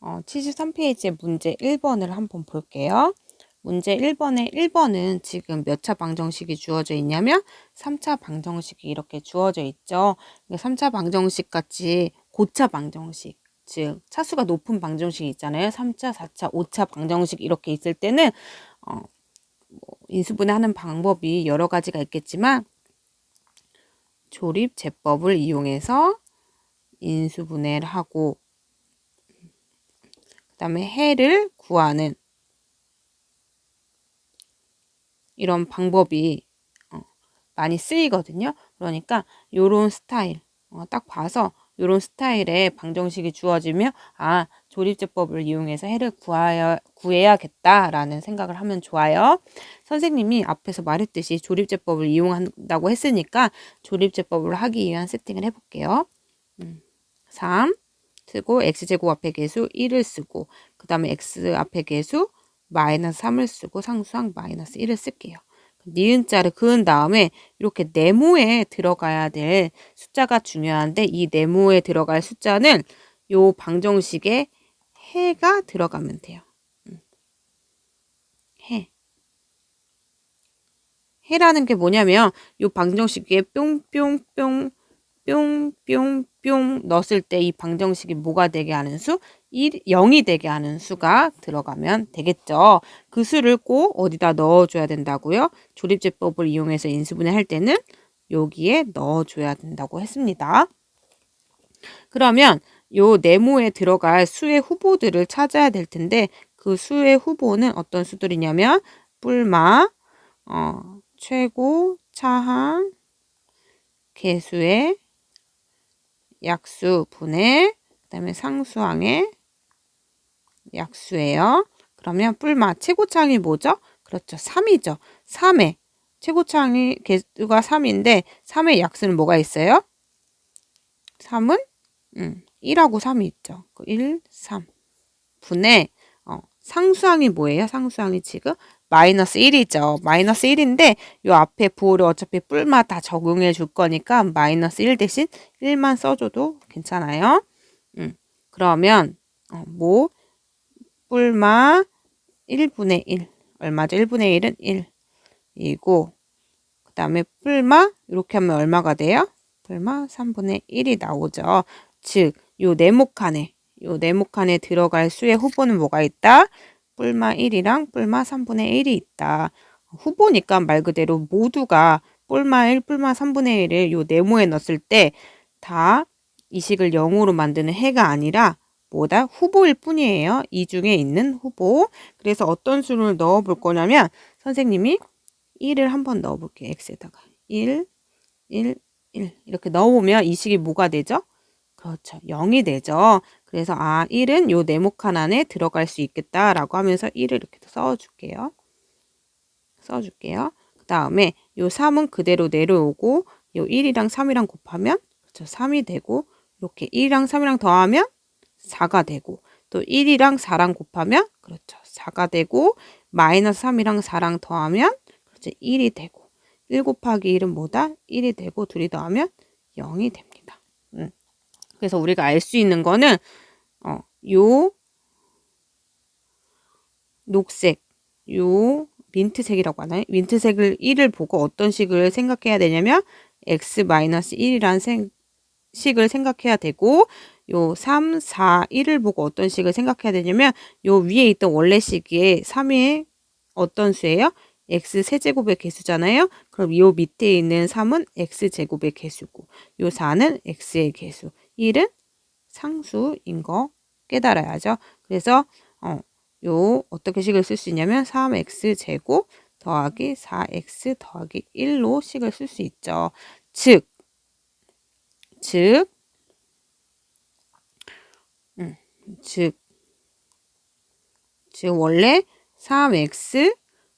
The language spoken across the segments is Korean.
73페이지의 문제 1번을 한번 볼게요. 문제 1번은 지금 몇 차 방정식이 주어져 있냐면 3차 방정식이 이렇게 주어져 있죠. 3차 방정식 같이 고차 방정식, 즉 차수가 높은 방정식이 있잖아요. 3차, 4차, 5차 방정식 이렇게 있을 때는 인수분해하는 방법이 여러 가지가 있겠지만 조립제법을 이용해서 인수분해를 하고 그 다음에 해를 구하는 이런 방법이 많이 쓰이거든요. 그러니까 요런 스타일 딱 봐서 요런 스타일의 방정식이 주어지면 조립제법을 이용해서 해를 구해야겠다라는 생각을 하면 좋아요. 선생님이 앞에서 말했듯이 조립제법을 이용한다고 했으니까 조립제법을 하기 위한 세팅을 해볼게요. 3 쓰고 x제곱 앞에 계수 1을 쓰고 그 다음에 x 앞에 계수 마이너스 3을 쓰고 상수항 마이너스 1을 쓸게요. 니은자를 그은 다음에 이렇게 네모에 들어가야 될 숫자가 중요한데 이 네모에 들어갈 숫자는 요 방정식에 해가 들어가면 돼요. 해라는 게 뭐냐면 요 방정식에 뿅뿅뿅 뿅뿅뿅 넣었을 때 이 방정식이 뭐가 되게 하는 수? 0이 되게 하는 수가 들어가면 되겠죠. 그 수를 꼭 어디다 넣어줘야 된다고요? 조립제법을 이용해서 인수분해 할 때는 여기에 넣어줘야 된다고 했습니다. 그러면 요 네모에 들어갈 수의 후보들을 찾아야 될 텐데 그 수의 후보는 어떤 수들이냐면 뿔마, 최고, 차항, 개수의 약수, 분의, 그 다음에 상수항의 약수예요. 그러면 뿔마, 최고차항이 뭐죠? 그렇죠. 3이죠. 3의 최고차항이 개수가 3인데 3의 약수는 뭐가 있어요? 3은 1하고 3이 있죠. 1, 3. 분의 상수항이 뭐예요? 상수항이 지금 마이너스 1이죠. 마이너스 1인데 요 앞에 부호를 어차피 뿔마 다 적용해 줄 거니까 마이너스 1 대신 1만 써줘도 괜찮아요. 그러면 뿔마 1분의 1 얼마죠? 1분의 1은 1이고 그 다음에 뿔마 이렇게 하면 얼마가 돼요? 뿔마 3분의 1이 나오죠. 즉 요 네모칸에 들어갈 수의 후보는 뭐가 있다? 뿔마 1이랑 뿔마 3분의 1이 있다. 후보니까 말 그대로 모두가 뿔마 1, 뿔마 3분의 1을 요 네모에 넣었을 때 다 이 식을 0으로 만드는 해가 아니라 뭐다? 후보일 뿐이에요. 이 중에 있는 후보. 그래서 어떤 수를 넣어 볼 거냐면 선생님이 1을 한번 넣어 볼게요. x에다가 1, 1, 1 이렇게 넣어보면 이 식이 뭐가 되죠? 그렇죠. 0이 되죠. 그래서 1은 요 네모칸 안에 들어갈 수 있겠다라고 하면서 1을 이렇게 써줄게요. 그 다음에 요 3은 그대로 내려오고 요 1이랑 3이랑 곱하면 그렇죠. 3이 되고 이렇게 1이랑 3이랑 더하면 4가 되고 또 1이랑 4랑 곱하면 그렇죠. 4가 되고 마이너스 3이랑 4랑 더하면 그렇죠. 1이 되고 1 곱하기 1은 뭐다? 1이 되고 둘이 더하면 0이 됩니다. 그래서 우리가 알 수 있는 거는 요 녹색, 요 민트색이라고 하나요? 민트색을 1을 보고 어떤 식을 생각해야 되냐면 x-1이라는 식을 생각해야 되고 요 3, 4, 1을 보고 어떤 식을 생각해야 되냐면 요 위에 있던 원래 식의 3의 어떤 수예요? x 세제곱의 개수잖아요. 그럼 요 밑에 있는 3은 x제곱의 개수고 요 4는 x의 개수 1은 상수인 거 깨달아야죠. 그래서 요 어떻게 식을 쓸 수 있냐면 3x제곱 더하기 4x 더하기 1로 식을 쓸 수 있죠. 즉 원래 3x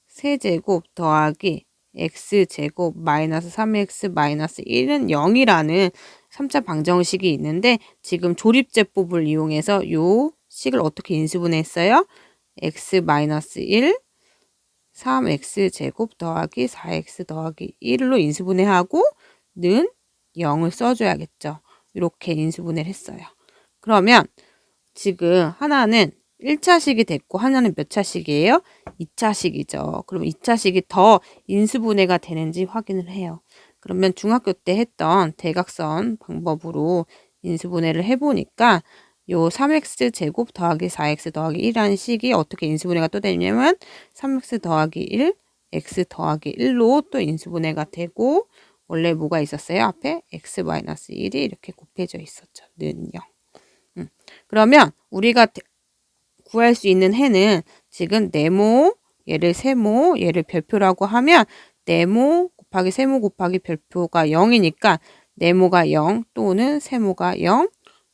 세제곱 더하기 x제곱 마이너스 3x 마이너스 1은 0이라는 3차 방정식이 있는데 지금 조립제법을 이용해서 요 식을 어떻게 인수분해했어요? x 마이너스 1 3x제곱 더하기 4x 더하기 1로 인수분해하고 는 0을 써줘야겠죠. 이렇게 인수분해를 했어요. 그러면 지금 하나는 1차식이 됐고 하나는 몇 차식이에요? 2차식이죠. 그럼 2차식이 더 인수분해가 되는지 확인을 해요. 그러면 중학교 때 했던 대각선 방법으로 인수분해를 해보니까 요 3x 제곱 더하기 4x 더하기 1이라는 식이 어떻게 인수분해가 또 되냐면 3x 더하기 1, x 더하기 1로 또 인수분해가 되고 원래 뭐가 있었어요? 앞에 x-1이 이렇게 곱해져 있었죠. 는 0. 그러면 우리가 구할 수 있는 해는 지금 네모, 얘를 세모, 얘를 별표라고 하면 네모 곱하기 세모 곱하기 별표가 0이니까 네모가 0 또는 세모가 0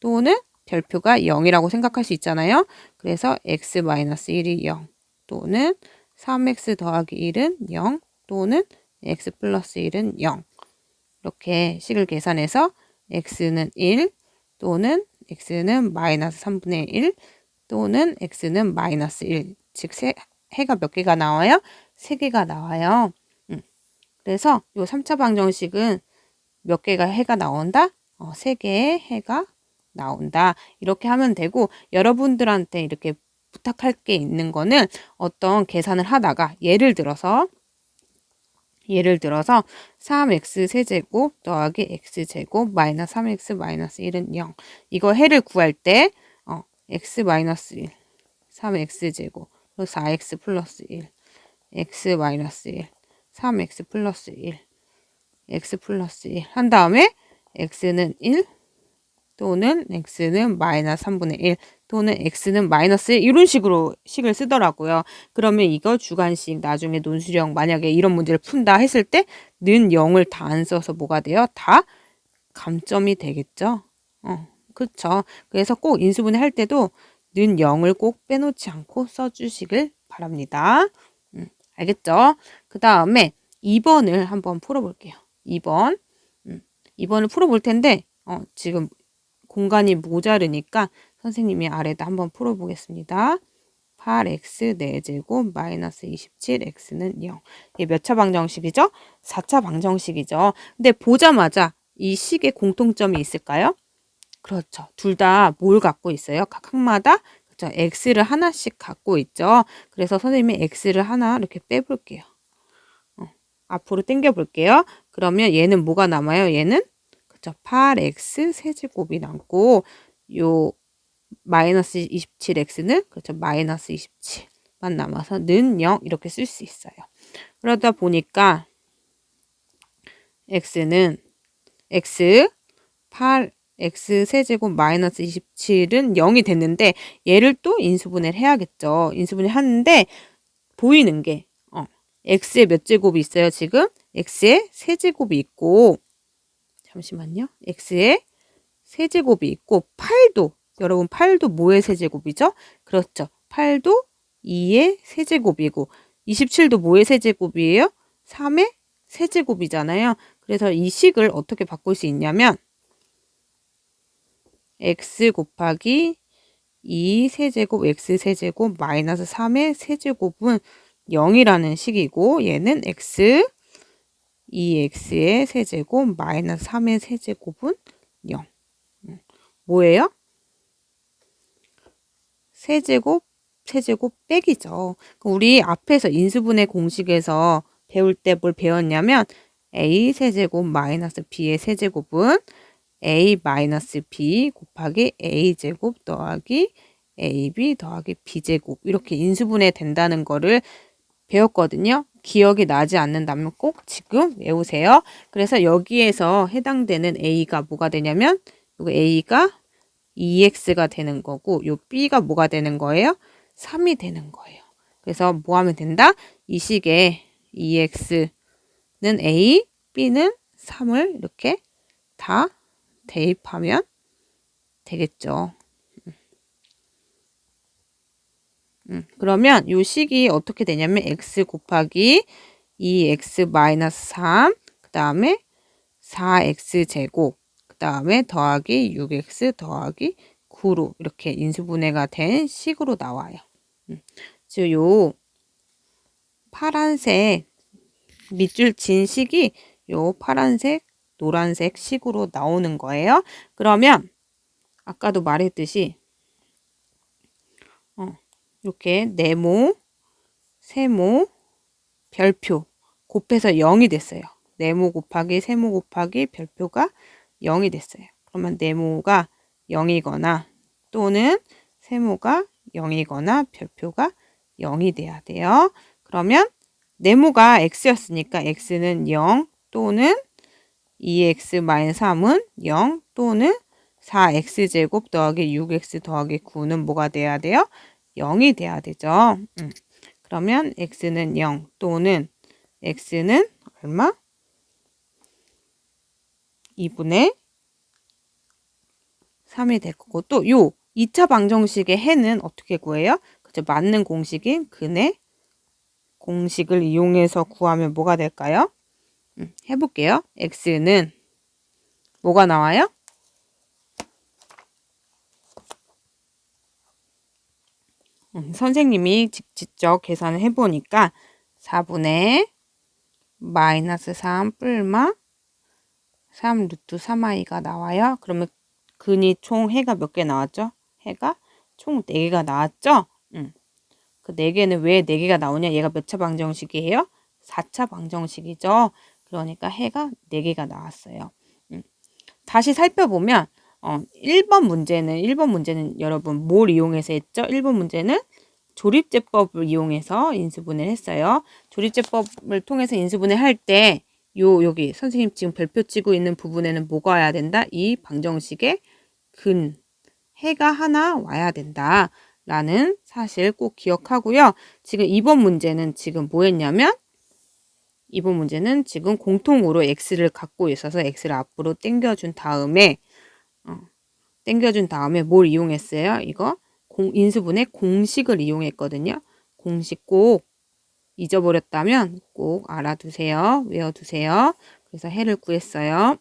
또는 별표가 0이라고 생각할 수 있잖아요. 그래서 x-1이 0 또는 3x 더하기 1은 0 또는 x 플러스 1은 0 이렇게 식을 계산해서 x는 1 또는 x는 마이너스 3분의 1 또는 x는 마이너스 1 즉 해가 몇 개가 나와요? 3개가 나와요. 그래서 이 3차 방정식은 몇 개가 해가 나온다? 3개의 해가 나온다. 이렇게 하면 되고 여러분들한테 이렇게 부탁할 게 있는 거는 어떤 계산을 하다가 예를 들어서 3x 세제곱 더하기 x제곱 마이너스 3x 마이너스 1은 0 이거 해를 구할 때 x 마이너스 1 3x제곱 4x 플러스 1 x 마이너스 1 3x 플러스 1 x 플러스 1 한 다음에 x는 1 또는 x는 마이너스 3분의 1 또는 x는 마이너스 1 이런 식으로 식을 쓰더라고요. 그러면 이거 주관식 나중에 논술형 만약에 이런 문제를 푼다 했을 때 는 0을 다 안 써서 뭐가 돼요? 다 감점이 되겠죠? 그렇죠. 그래서 꼭 인수분해 할 때도 는 0을 꼭 빼놓지 않고 써주시길 바랍니다. 알겠죠? 그 다음에 2번을 한번 풀어볼게요. 2번. 2번을 풀어볼 텐데 지금 공간이 모자르니까 선생님이 아래다 한번 풀어보겠습니다. 8x 4제곱 마이너스 27x는 0. 이게 몇 차 방정식이죠? 4차 방정식이죠. 근데 보자마자 이 식에 공통점이 있을까요? 그렇죠. 둘 다 뭘 갖고 있어요? 각 항마다 그렇죠. x를 하나씩 갖고 있죠. 그래서 선생님이 x를 하나 이렇게 빼볼게요. 앞으로 당겨 볼게요. 그러면 얘는 뭐가 남아요? 얘는 그렇죠. 8x 세제곱이 남고 요 마이너스 27x는 그렇죠. 마이너스 27만 남아서 는 0 이렇게 쓸 수 있어요. 그러다 보니까 x는 x 8x 세제곱 마이너스 27은 0이 됐는데 얘를 또 인수분해를 해야겠죠. 인수분해 하는데 보이는 게 x에 몇 제곱이 있어요 지금? x에 세제곱이 있고 잠시만요. x에 세제곱이 있고 8도 여러분 8도 뭐의 세제곱이죠? 그렇죠. 8도 2의 세제곱이고 27도 뭐의 세제곱이에요? 3의 세제곱이잖아요. 그래서 이 식을 어떻게 바꿀 수 있냐면 x 곱하기 2 세제곱 x 세제곱 마이너스 3의 세제곱은 0이라는 식이고 얘는 x 2x의 세제곱 마이너스 3의 세제곱은 0. 뭐예요? 세제곱 빼기죠. 우리 앞에서 인수분해 공식에서 배울 때 뭘 배웠냐면 a 세제곱 마이너스 b의 세제곱은 a 마이너스 b 곱하기 a 제곱 더하기 ab 더하기 b제곱 이렇게 인수분해 된다는 거를 배웠거든요. 기억이 나지 않는다면 꼭 지금 외우세요. 그래서 여기에서 해당되는 a가 뭐가 되냐면 이거 a가 2x가 되는 거고 요 b가 뭐가 되는 거예요? 3이 되는 거예요. 그래서 뭐 하면 된다? 이 식에 2x는 a, b는 3을 이렇게 다 대입하면 되겠죠. 그러면 요 식이 어떻게 되냐면 x 곱하기 2x 마이너스 3, 그 다음에 4x 제곱, 그 다음에 더하기 6x 더하기 9로 이렇게 인수분해가 된 식으로 나와요. 지금 요 파란색 밑줄 진 식이 요 파란색, 노란색 식으로 나오는 거예요. 그러면 아까도 말했듯이 이렇게 네모, 세모, 별표 곱해서 0이 됐어요. 네모 곱하기 세모 곱하기 별표가 0이 됐어요. 그러면 네모가 0이거나 또는 세모가 0이거나 별표가 0이 돼야 돼요. 그러면 네모가 x였으니까 x는 0 또는 2x-3은 0 또는 4x제곱 더하기 6x 더하기 9는 뭐가 돼야 돼요? 0이 돼야 되죠. 그러면 x는 0 또는 x는 얼마? 2분의 3이 될 거고 또 요 2차 방정식의 해는 어떻게 구해요? 그죠? 맞는 공식인 근의 공식을 이용해서 구하면 뭐가 될까요? 해볼게요. x는 뭐가 나와요? 선생님이 직접 계산을 해보니까 4분의 마이너스 3 뿔마 3 루트 3i가 나와요. 그러면 근이 총 해가 몇 개 나왔죠? 해가 총 4개가 나왔죠? 그 4개는 왜 4개가 나오냐? 얘가 몇 차 방정식이에요? 4차 방정식이죠. 그러니까 해가 4개가 나왔어요. 다시 살펴보면 1번 문제는 여러분 뭘 이용해서 했죠? 1번 문제는 조립제법을 이용해서 인수분해를 했어요. 조립제법을 통해서 인수분해 할 때 여기 선생님 지금 별표 치고 있는 부분에는 뭐가 와야 된다? 이 방정식의 근, 해가 하나 와야 된다. 라는 사실 꼭 기억하고요. 지금 2번 문제는 지금 뭐 했냐면 2번 문제는 지금 공통으로 x를 갖고 있어서 x를 앞으로 당겨준 다음에 뭘 이용했어요? 이거 인수분해 공식을 이용했거든요. 공식 꼭 잊어버렸다면 꼭 알아두세요. 외워두세요. 그래서 해를 구했어요.